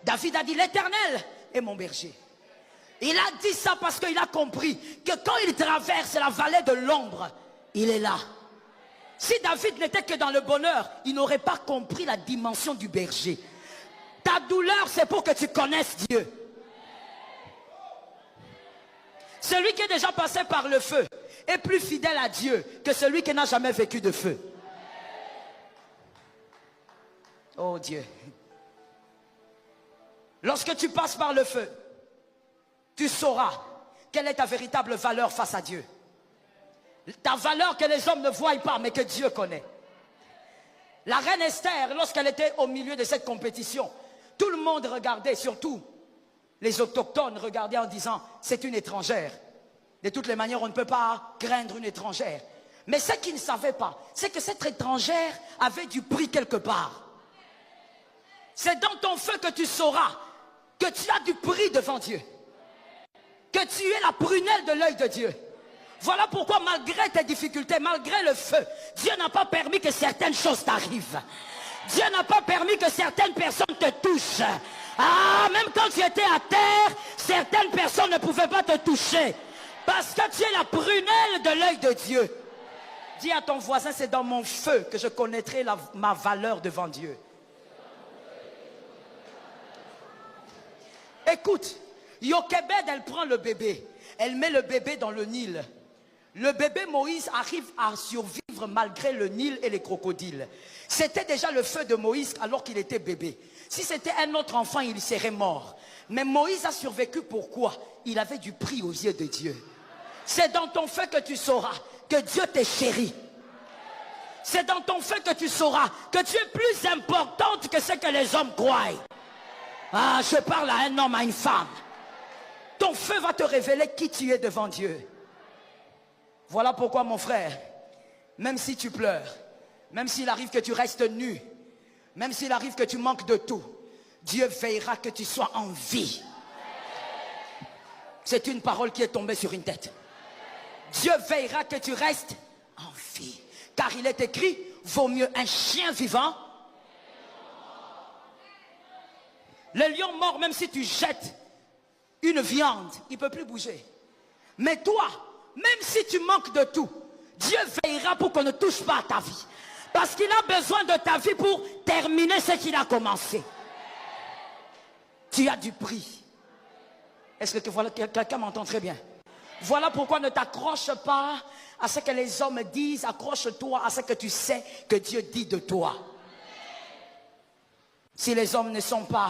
David a dit, l'Éternel est mon berger. Il a dit ça parce qu'il a compris que quand il traverse la vallée de l'ombre, il est là. Si David n'était que dans le bonheur, il n'aurait pas compris la dimension du berger. Ta douleur, c'est pour que tu connaisses Dieu. Celui qui est déjà passé par le feu est plus fidèle à Dieu que celui qui n'a jamais vécu de feu. Oh Dieu. Lorsque tu passes par le feu, tu sauras quelle est ta véritable valeur face à Dieu. Ta valeur que les hommes ne voient pas, mais que Dieu connaît. La reine Esther, lorsqu'elle était au milieu de cette compétition, tout le monde regardait, surtout les autochtones regardaient en disant, c'est une étrangère. De toutes les manières, on ne peut pas craindre une étrangère. Mais ce qu'ils ne savaient pas, c'est que cette étrangère avait du prix quelque part. C'est dans ton feu que tu sauras que tu as du prix devant Dieu. Que tu es la prunelle de l'œil de Dieu. Voilà pourquoi malgré tes difficultés, malgré le feu, Dieu n'a pas permis que certaines choses t'arrivent. Dieu n'a pas permis que certaines personnes te touchent. Ah, même quand tu étais à terre, certaines personnes ne pouvaient pas te toucher. Parce que tu es la prunelle de l'œil de Dieu. Dis à ton voisin, c'est dans mon feu que je connaîtrai ma valeur devant Dieu. Écoute, Jochebed, elle prend le bébé. Elle met le bébé dans le Nil. Le bébé Moïse arrive à survivre malgré le Nil et les crocodiles. C'était déjà le feu de Moïse alors qu'il était bébé. Si c'était un autre enfant, il serait mort. Mais Moïse a survécu, pourquoi? Il avait du prix aux yeux de Dieu. C'est dans ton feu que tu sauras que Dieu te chérit. C'est dans ton feu que tu sauras que tu es plus importante que ce que les hommes croient. Ah, je parle à un homme, à une femme. Ton feu va te révéler qui tu es devant Dieu. Voilà pourquoi, mon frère, même si tu pleures, même s'il arrive que tu restes nu, même s'il arrive que tu manques de tout, Dieu veillera que tu sois en vie. C'est une parole qui est tombée sur une tête. Dieu veillera que tu restes en vie. Car il est écrit, vaut mieux un chien vivant. Le lion mort, même si tu jettes une viande, il ne peut plus bouger. Mais toi, même si tu manques de tout, Dieu veillera pour qu'on ne touche pas à ta vie. Parce qu'il a besoin de ta vie pour terminer ce qu'il a commencé. Tu as du prix. Est-ce que voilà, quelqu'un m'entend très bien? Voilà pourquoi ne t'accroche pas à ce que les hommes disent. Accroche-toi à ce que tu sais que Dieu dit de toi. Si les hommes ne sont pas